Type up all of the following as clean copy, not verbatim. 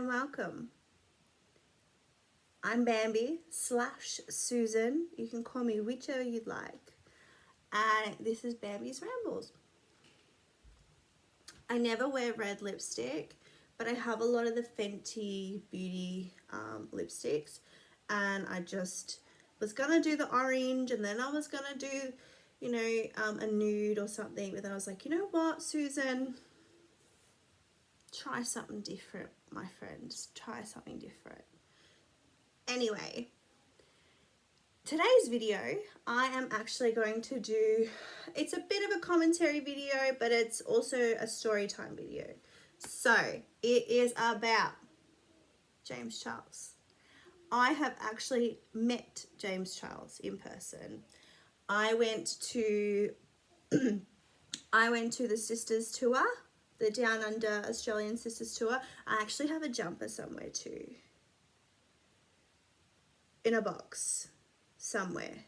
and welcome. I'm Bambi/Susan. You can call me whichever you'd like. And this is Bambi's Rambles. I never wear red lipstick, but I have a lot of the Fenty Beauty lipsticks. And I just was going to do the orange, and then I was going to do, a nude or something. But then I was like, you know what, Susan? Try something different, my friends. Try something different. Anyway, today's video, I am actually going to do, it's a bit of a commentary video, but it's also a story time video. So, it is about James Charles. I have actually met James Charles in person. I went to the Sisters tour, the Down Under Australian Sisters tour. I actually have a jumper somewhere too. In a box somewhere.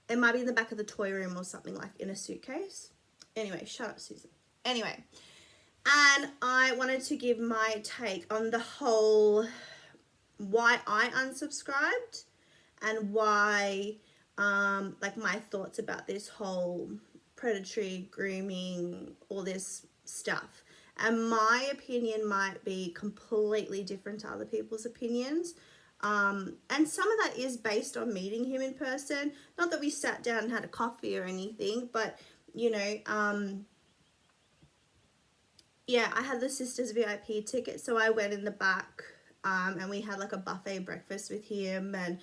It might be in the back of the toy room or something, like in a suitcase. Anyway, shut up, Susan. Anyway, and I wanted to give my take on the whole why I unsubscribed and why like my thoughts about this whole predatory grooming, all this stuff. And my opinion might be completely different to other people's opinions. And some of that is based on meeting him in person. Not that we sat down and had a coffee or anything, but, yeah, I had the Sisters VIP ticket, so I went in the back, and we had like a buffet breakfast with him and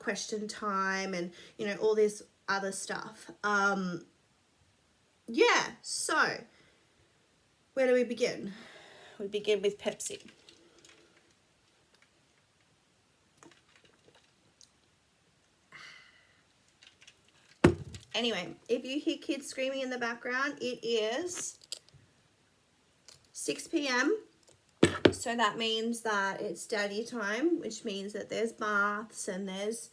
question time and, all this other stuff. Yeah, so where do we begin? We begin with Pepsi. Anyway, if you hear kids screaming in the background, it is 6 p.m. So that means that it's daddy time, which means that there's baths and there's,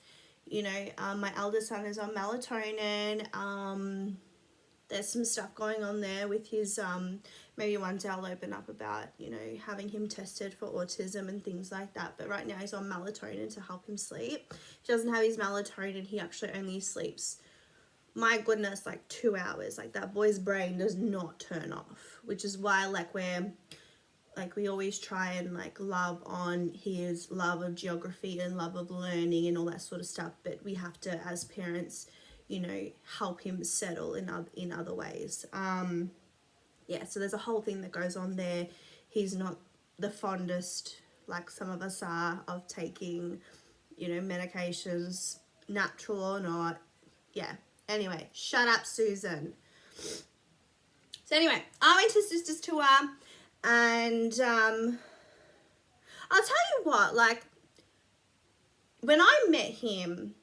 my eldest son is on melatonin. There's some stuff going on there with his, maybe one day I'll open up about, having him tested for autism and things like that. But right now he's on melatonin to help him sleep. If he doesn't have his melatonin, he actually only sleeps, my goodness, like 2 hours. Like, that boy's brain does not turn off, which is why we always try and love on his love of geography and love of learning and all that sort of stuff. But we have to, as parents, help him settle in other ways. Yeah, so there's a whole thing that goes on there. He's not the fondest, like some of us are, of taking, medications, natural or not. Yeah. Anyway, shut up, Susan. So anyway, I went to Sisters tour, and I'll tell you what, when I met him,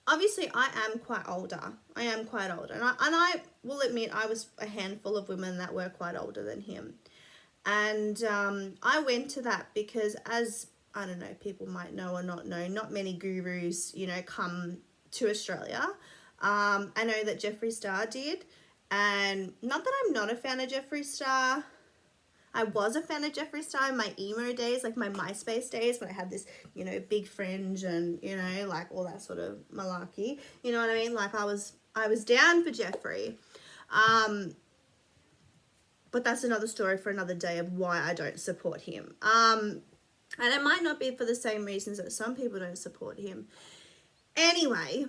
obviously I am quite older. And I will admit I was a handful of women that were quite older than him. And I went to that because, as, I don't know, people might know or not know, not many gurus, come to Australia. I know that Jeffree Star did, and not that I'm not a fan of Jeffree Star. I was a fan of Jeffree Star in my emo days, like my MySpace days, when I had this, big fringe and, all that sort of malarkey. You know what I mean? Like, I was down for Jeffree. But that's another story for another day of why I don't support him. And it might not be for the same reasons that some people don't support him. Anyway,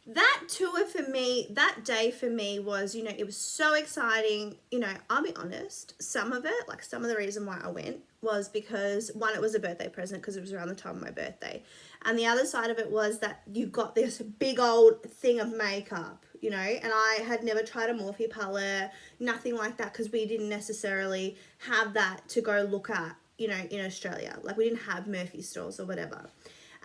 that tour for me, that day for me was, it was so exciting. I'll be honest, some of the reason why I went was because, one, it was a birthday present because it was around the time of my birthday. And the other side of it was that you got this big old thing of makeup, and I had never tried a Morphe palette, nothing like that, because we didn't necessarily have that to go look at, in Australia. Like, we didn't have Murphy stores or whatever.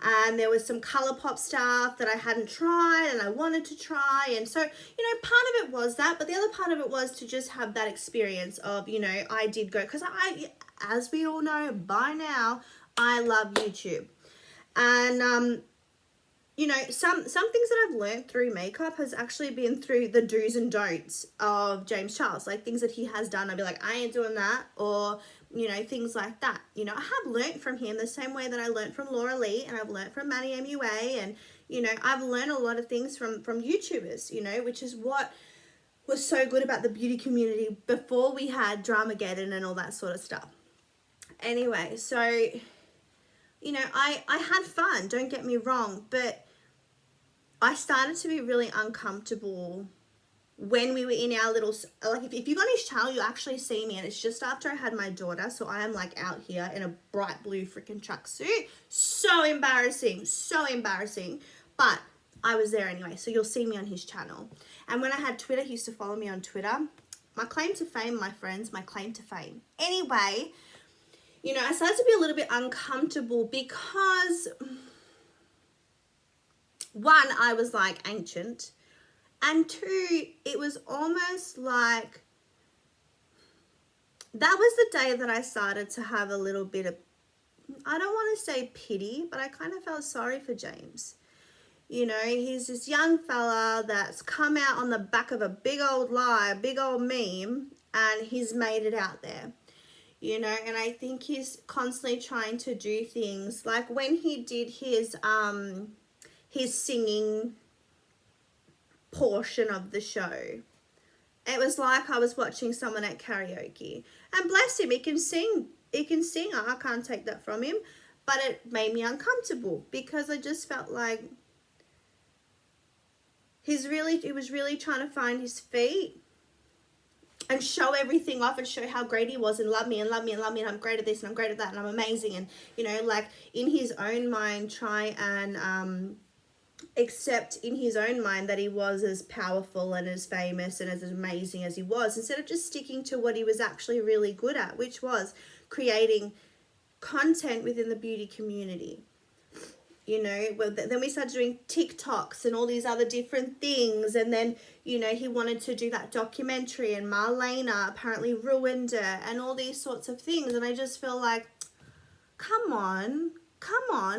And there was some ColourPop stuff that I hadn't tried and I wanted to try. And so, part of it was that, but the other part of it was to just have that experience of, I did go, because I, as we all know by now, I love YouTube. And you know, some things that I've learned through makeup has actually been through the do's and don'ts of James Charles, like things that he has done. I'd be like, I ain't doing that, or, you know, things like that. You know, I have learned from him the same way that I learned from Laura Lee, and I've learned from Manny MUA, and, you know, I've learned a lot of things from YouTubers, you know, which is what was so good about the beauty community before we had Dramageddon and all that sort of stuff. Anyway, so, you know, I had fun, don't get me wrong, but I started to be really uncomfortable when we were in our little, like, if you go on his channel, you'll actually see me, and it's just after I had my daughter, so I am, like, out here in a bright blue freaking tracksuit. So embarrassing, but I was there anyway, so you'll see me on his channel. And when I had Twitter, he used to follow me on Twitter. My claim to fame, my friends, my claim to fame. Anyway, you know, I started to be a little bit uncomfortable because, one, I was like ancient, and two, it was almost like, that was the day that I started to have a little bit of, I don't want to say pity, but I kind of felt sorry for James. You know, he's this young fella that's come out on the back of a big old lie, a big old meme, and he's made it out there. You know, and I think he's constantly trying to do things like when he did his singing portion of the show. It was like I was watching someone at karaoke. And bless him, he can sing. I can't take that from him. But it made me uncomfortable because I just felt like he was really trying to find his feet and show everything off and show how great he was and love me and love me and love me and I'm great at this and I'm great at that and I'm amazing, and, you know, like in his own mind try and accept in his own mind that he was as powerful and as famous and as amazing as he was, instead of just sticking to what he was actually really good at, which was creating content within the beauty community. You know, well, then we started doing TikToks and all these other different things. And then, you know, he wanted to do that documentary and Marlena apparently ruined it and all these sorts of things. And I just feel like, come on.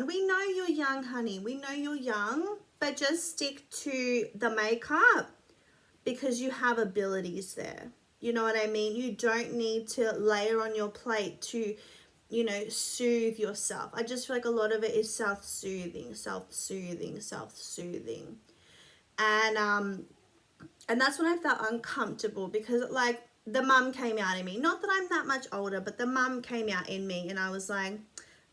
We know you're young, honey. We know you're young, but just stick to the makeup because you have abilities there. You know what I mean? You don't need to layer on your plate to, you know, soothe yourself. I just feel like a lot of it is self-soothing. And that's when I felt uncomfortable because, like, the mum came out in me. Not that I'm that much older, but the mum came out in me and I was like,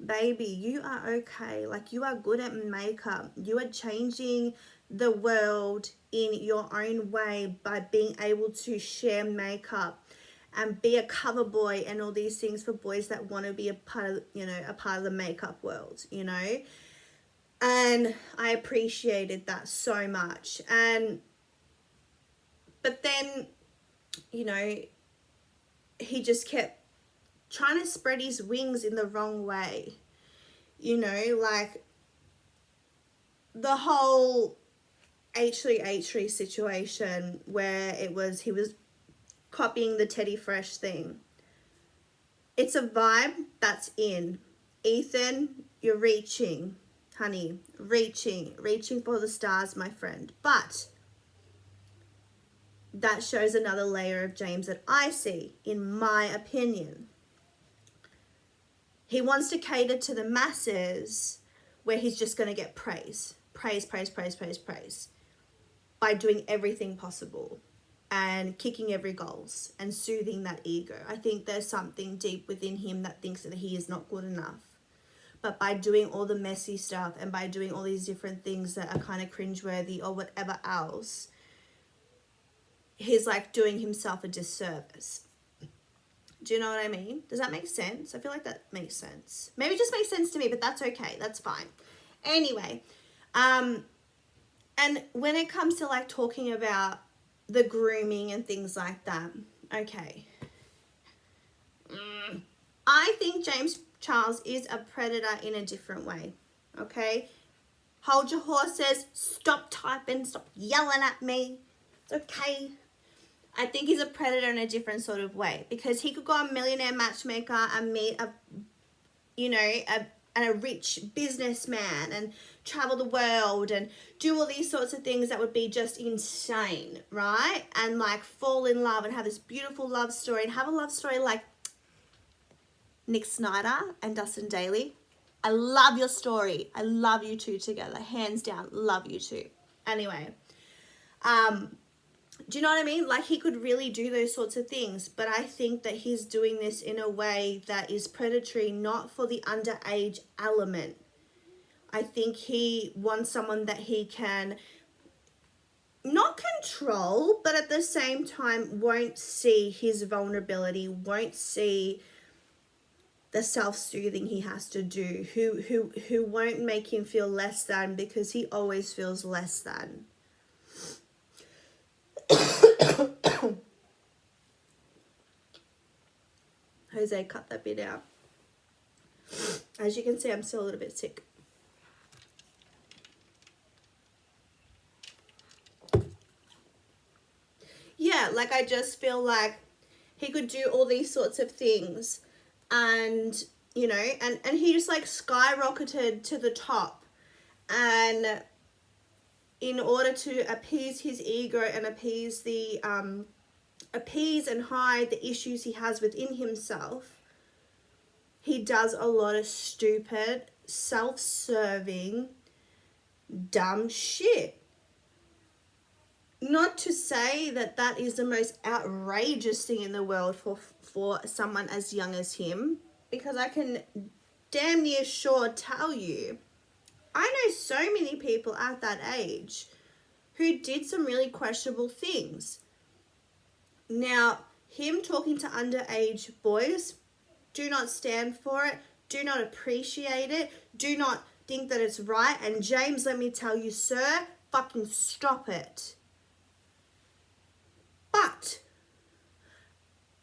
baby, you are okay. Like, you are good at makeup. You are changing the world in your own way by being able to share makeup and be a cover boy and all these things for boys that want to be a part of, you know, a part of the makeup world, you know. And I appreciated that so much. But then, you know, he just kept trying to spread his wings in the wrong way. You know, like the whole H3 situation where he was copying the Teddy Fresh thing. It's a vibe that's in. Ethan, you're reaching, honey, reaching for the stars, my friend. But that shows another layer of James that I see, in my opinion. He wants to cater to the masses where he's just going to get praise by doing everything possible and kicking every goals and soothing that ego. I think there's something deep within him that thinks that he is not good enough. But by doing all the messy stuff and by doing all these different things that are kind of cringeworthy or whatever else, he's like doing himself a disservice. Do you know what I mean? Does that make sense? I feel like that makes sense. Maybe it just makes sense to me, but that's okay. That's fine. Anyway, and when it comes to like talking about the grooming and things like that, okay. I think James Charles is a predator in a different way, okay? Hold your horses, stop typing, stop yelling at me. It's okay. I think he's a predator in a different sort of way because he could go on Millionaire Matchmaker and meet a rich businessman and travel the world and do all these sorts of things that would be just insane, right? And like fall in love and have this beautiful love story and have a love story like Nick Snyder and Dustin Daly. I love your story. I love you two together. Hands down, love you two. Anyway, do you know what I mean? Like, he could really do those sorts of things, but I think that he's doing this in a way that is predatory, not for the underage element. I think he wants someone that he can not control, but at the same time won't see his vulnerability, won't see the self-soothing he has to do, who won't make him feel less than, because he always feels less than. Jose, cut that bit out. As you can see, I'm still a little bit sick. Yeah, like I just feel like he could do all these sorts of things, and you know, and he just like skyrocketed to the top, and in order to appease his ego and appease and hide the issues he has within himself, he does a lot of stupid, self-serving, dumb shit. Not to say that that is the most outrageous thing in the world for someone as young as him, because I can damn near sure tell you, I know so many people at that age who did some really questionable things. Now, him talking to underage boys, do not stand for it, do not appreciate it, do not think that it's right, and James, let me tell you, sir, fucking stop it. But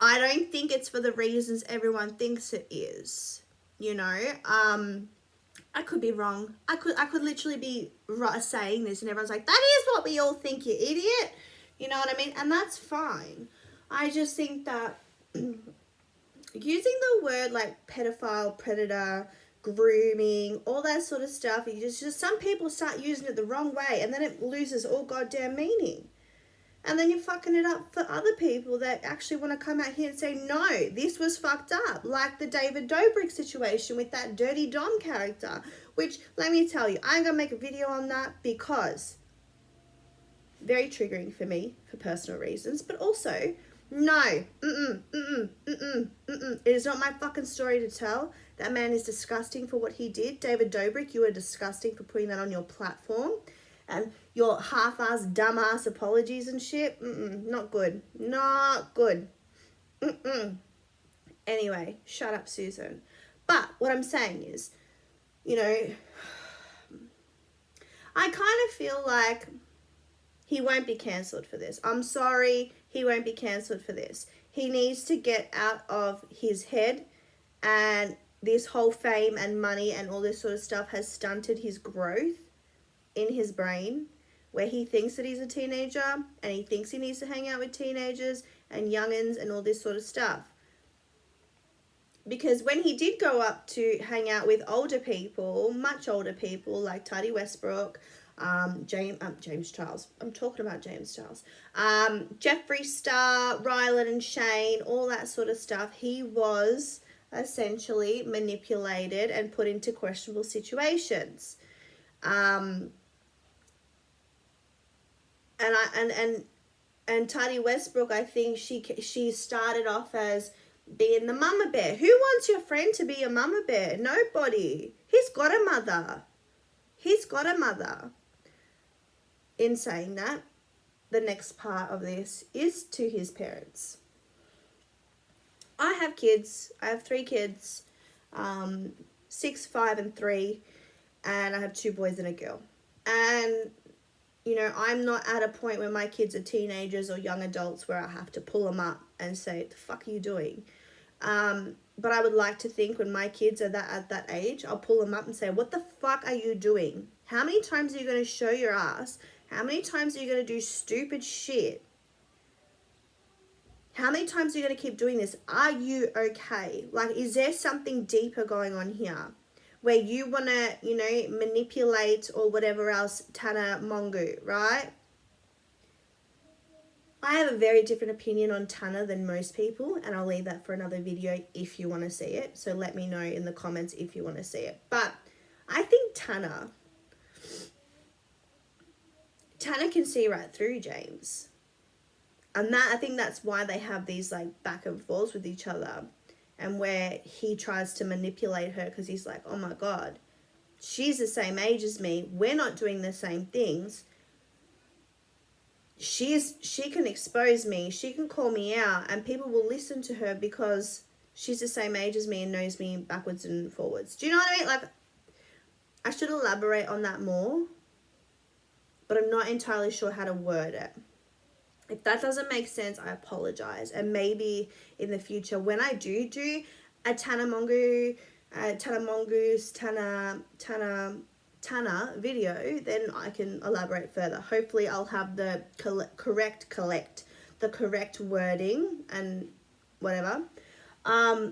I don't think it's for the reasons everyone thinks it is, you know. I could be wrong. I could literally be saying this and everyone's like, that is what we all think, you idiot. You know what I mean? And that's fine. I just think that using the word like pedophile, predator, grooming, all that sort of stuff, just some people start using it the wrong way, and then it loses all goddamn meaning. And then you're fucking it up for other people that actually want to come out here and say, no, this was fucked up. Like the David Dobrik situation with that Dirty Dom character, which, let me tell you, I'm going to make a video on that because very triggering for me for personal reasons, but also, no, it is not my fucking story to tell. That man is disgusting for what he did. David Dobrik, you are disgusting for putting that on your platform. And your half-ass, dumb-ass apologies and shit, not good. Not good. Anyway, shut up, Susan. But what I'm saying is, you know, I kind of feel like he won't be cancelled for this. I'm sorry, he won't be cancelled for this. He needs to get out of his head, and this whole fame and money and all this sort of stuff has stunted his growth in his brain, where he thinks that he's a teenager and he thinks he needs to hang out with teenagers and youngins and all this sort of stuff. Because when he did go up to hang out with older people, much older people like Tati Westbrook, James Charles, I'm talking about James Charles, Jeffree Star, Rylan and Shane, all that sort of stuff, he was essentially manipulated and put into questionable situations. And Tati Westbrook, I think she started off as being the mama bear. Who wants your friend to be a mama bear? Nobody. He's got a mother. He's got a mother. In saying that, the next part of this is to his parents. I have kids. I have 3 kids, 6, 5, and 3, and I have 2 boys and a girl. And you know, I'm not at a point where my kids are teenagers or young adults where I have to pull them up and say, the fuck are you doing? But I would like to think when my kids are at that age, I'll pull them up and say, what the fuck are you doing? How many times are you going to show your ass? How many times are you going to do stupid shit? How many times are you going to keep doing this? Are you okay? Like, is there something deeper going on here? where you want to, you know, manipulate or whatever else Tana Mongeau, right? I have a very different opinion on Tana than most people, and I'll leave that for another video if you want to see it. So let me know in the comments if you want to see it. But I think Tana can see right through James. And that, I think that's why they have these like back and forths with each other, and where he tries to manipulate her because he's like, oh my God, she's the same age as me. We're not doing the same things. She can expose me. She can call me out and people will listen to her because she's the same age as me and knows me backwards and forwards. Do you know what I mean? Like, I should elaborate on that more, but I'm not entirely sure how to word it. If that doesn't make sense, I apologize. And maybe in the future, when I do a Tana video, then I can elaborate further. Hopefully I'll have the correct wording and whatever. I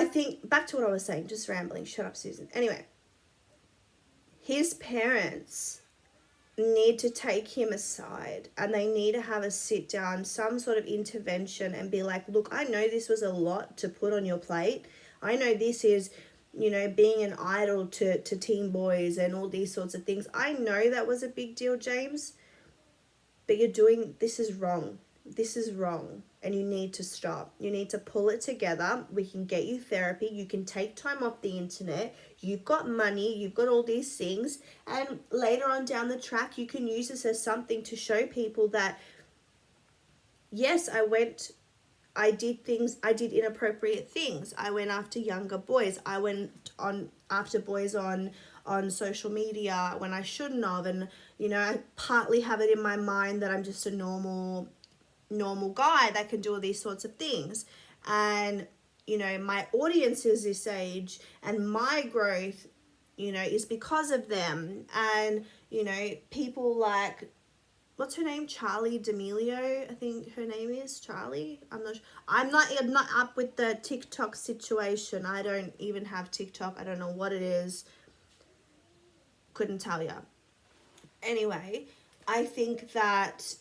think, back to what I was saying, just rambling. Shut up, Susan. Anyway, his parents need to take him aside and they need to have a sit down, some sort of intervention, and be like, look, I know this was a lot to put on your plate. I know this is, you know, being an idol to teen boys and all these sorts of things. I know that was a big deal, James, but this is wrong. This is wrong and you need to stop. You need to pull it together. We can get you therapy. You can take time off the internet. You've got money. You've got all these things. And later on down the track, you can use this as something to show people that, yes, I did inappropriate things. I went after younger boys. I went after boys on social media when I shouldn't have. And, you know, I partly have it in my mind that I'm just a normal guy that can do all these sorts of things. And, you know, my audience is this age and my growth, you know, is because of them. And, you know, people like, what's her name? Charlie D'Amelio, I think her name is Charlie. I'm not up with the TikTok situation. I don't even have TikTok. I don't know what it is. Couldn't tell you. Anyway, I think that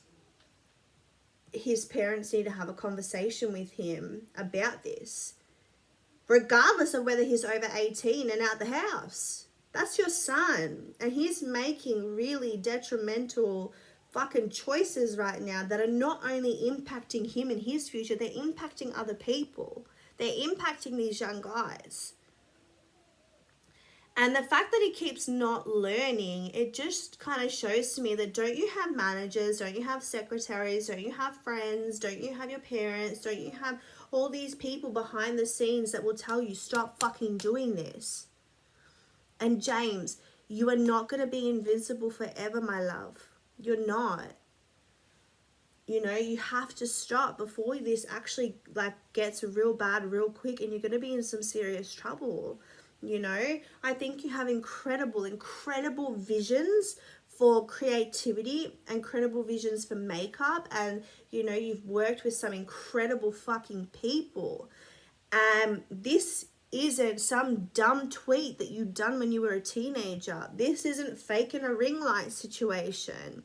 his parents need to have a conversation with him about this, regardless of whether he's over 18 and out the house. That's your son, and he's making really detrimental fucking choices right now that are not only impacting him and his future, they're impacting other people. They're impacting these young guys. And the fact that he keeps not learning, it just kind of shows to me that, don't you have managers, don't you have secretaries, don't you have friends, don't you have your parents, don't you have all these people behind the scenes that will tell you, stop fucking doing this? And James, you are not going to be invincible forever, my love. You're not. You know, you have to stop before this actually like gets real bad real quick and you're going to be in some serious trouble. You know, I think you have incredible visions for creativity and incredible visions for makeup. And, you know, you've worked with some incredible fucking people. This isn't some dumb tweet that you've done when you were a teenager. This isn't faking a ring light situation.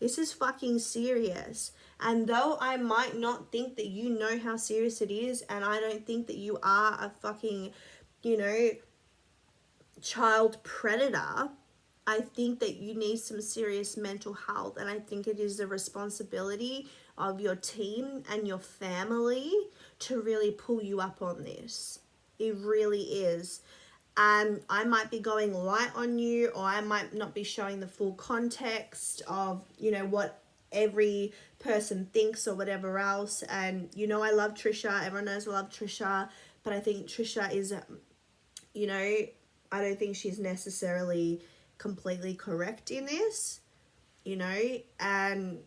This is fucking serious. And though I might not think that you know how serious it is, and I don't think that you are a fucking, you know, child predator, I think that you need some serious mental health. And I think it is the responsibility of your team and your family to really pull you up on this. It really is. And I might be going light on you, or I might not be showing the full context of, you know, what every person thinks or whatever else. And, you know, I love Trisha. Everyone knows I love Trisha. But I think Trisha is, you know, I don't think she's necessarily completely correct in this, you know. And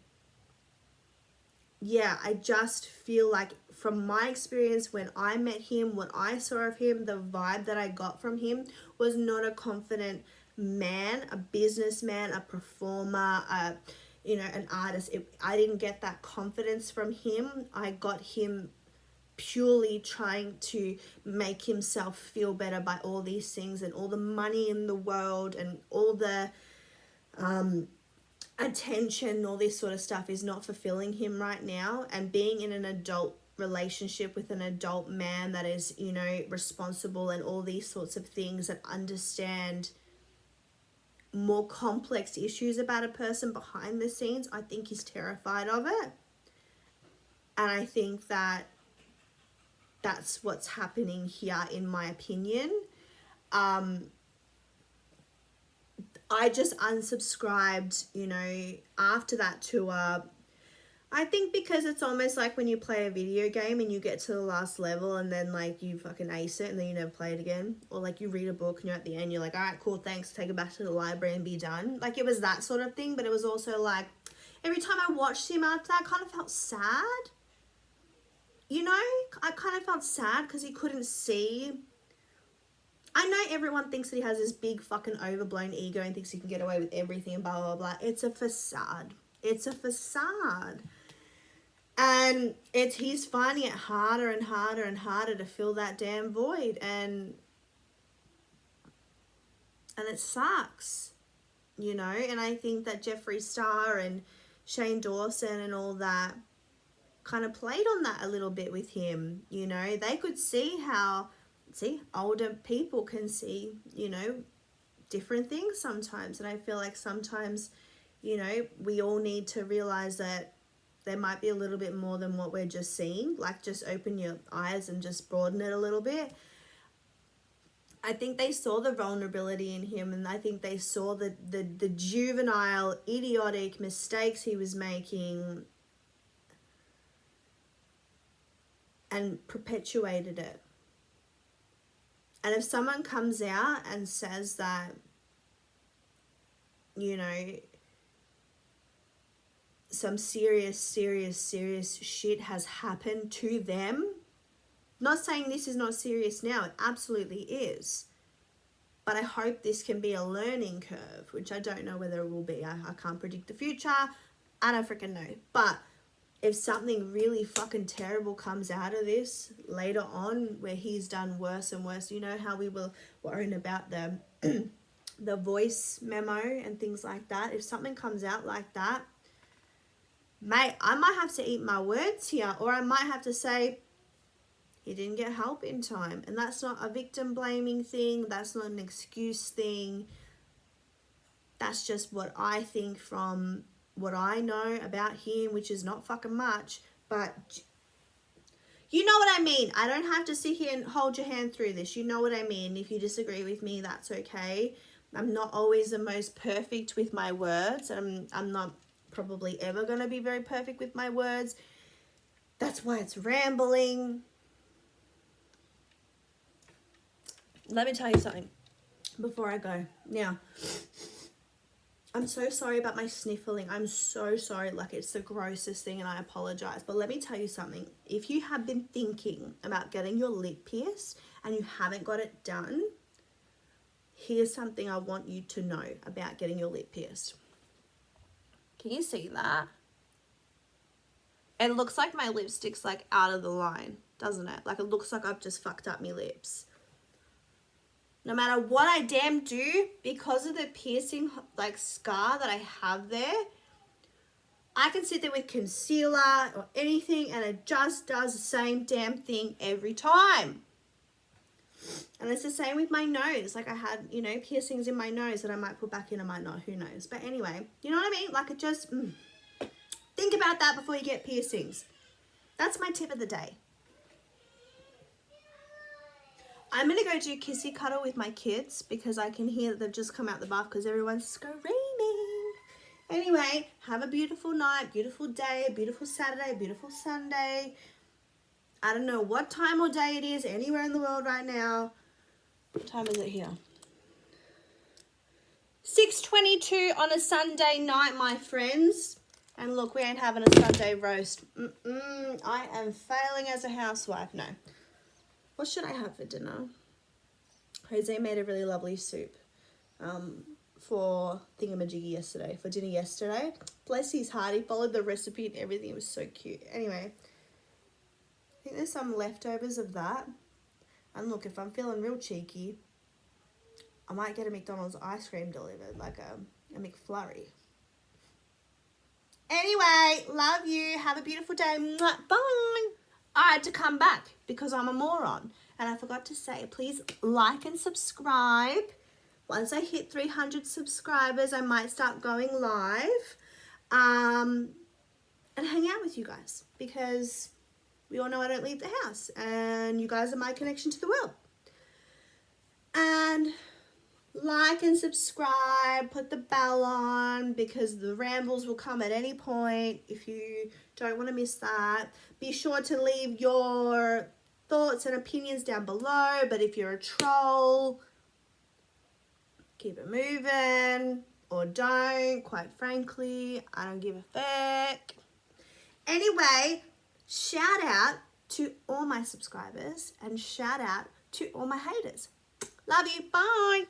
yeah, I just feel like from my experience when I met him, what I saw of him, the vibe that I got from him was not a confident man, a businessman, a performer, you know, an artist. I didn't get that confidence from him. I got him purely trying to make himself feel better by all these things and all the money in the world and all the attention, all this sort of stuff is not fulfilling him right now. And being in an adult relationship with an adult man that is, you know, responsible and all these sorts of things, that understand more complex issues about a person behind the scenes, I think he's terrified of it. And I think that that's what's happening here, in my opinion. I just unsubscribed, you know, after that tour. I think because it's almost like when you play a video game and you get to the last level and then like you fucking ace it and then you never play it again. Or like you read a book and you're at the end, you're like, all right, cool, thanks, take it back to the library and be done. Like it was that sort of thing, but it was also like every time I watched him after that, I kind of felt sad. You know, I kind of felt sad because he couldn't see. I know everyone thinks that he has this big fucking overblown ego and thinks he can get away with everything and blah, blah, blah. It's a facade. It's a facade. And he's finding it harder and harder and harder to fill that damn void. And it sucks, you know. And I think that Jeffree Star and Shane Dawson and all that kind of played on that a little bit with him. You know, they could see how, older people can see, you know, different things sometimes. And I feel like sometimes, you know, we all need to realize that there might be a little bit more than what we're just seeing. Like, just open your eyes and just broaden it a little bit. I think they saw the vulnerability in him, and I think they saw the juvenile, idiotic mistakes he was making and perpetuated it. And if someone comes out and says that, you know, some serious shit has happened to them, not saying this is not serious now, it absolutely is. But I hope this can be a learning curve, which I don't know whether it will be. I can't predict the future. I don't freaking know. But if something really fucking terrible comes out of this later on, where he's done worse and worse, you know how we were worrying about the the voice memo and things like that. If something comes out like that, mate, I might have to eat my words here, or I might have to say he didn't get help in time. And that's not a victim blaming thing. That's not an excuse thing. That's just what I think from what I know about him, which is not fucking much, but you know what I mean. I don't have to sit here and hold your hand through this. You know what I mean. If you disagree with me, that's okay. I'm not always the most perfect with my words. I'm not probably ever going to be very perfect with my words. That's why it's rambling. Let me tell you something before I go. Now, I'm so sorry about my sniffling. I'm so sorry. Like, it's the grossest thing and I apologize. But let me tell you something. If you have been thinking about getting your lip pierced and you haven't got it done, here's something I want you to know about getting your lip pierced. Can you see that? It looks like my lipstick's like out of the line, doesn't it? Like, it looks like I've just fucked up my lips. No matter what I damn do, because of the piercing like scar that I have there, I can sit there with concealer or anything and it just does the same damn thing every time. And it's the same with my nose. Like, I had, you know, piercings in my nose that I might put back in, I might not, who knows. But anyway, you know what I mean? Like, it just, think about that before you get piercings. That's my tip of the day. I'm going to go do kissy cuddle with my kids because I can hear that they've just come out the bath because everyone's screaming. Anyway, have a beautiful night, beautiful day, beautiful Saturday, beautiful Sunday. I don't know what time or day it is anywhere in the world right now. What time is it here? 6:22 on a Sunday night, my friends. And look, we ain't having a Sunday roast. I am failing as a housewife. No. What should I have for dinner? Jose made a really lovely soup for thingamajiggy yesterday, for dinner yesterday. Bless his heart, he followed the recipe and everything. It was so cute. Anyway, I think there's some leftovers of that. And look, if I'm feeling real cheeky, I might get a McDonald's ice cream delivered, like a McFlurry. Anyway, love you. Have a beautiful day. Mwah. Bye. I had to come back because I'm a moron. And I forgot to say, please like and subscribe. Once I hit 300 subscribers, I might start going live. And hang out with you guys. Because we all know I don't leave the house. And you guys are my connection to the world. And like and subscribe, put the bell on because the rambles will come at any point if you don't want to miss that. Be sure to leave your thoughts and opinions down below, but if you're a troll, keep it moving or don't. Quite frankly, I don't give a fuck. Anyway, shout out to all my subscribers and shout out to all my haters. Love you. Bye.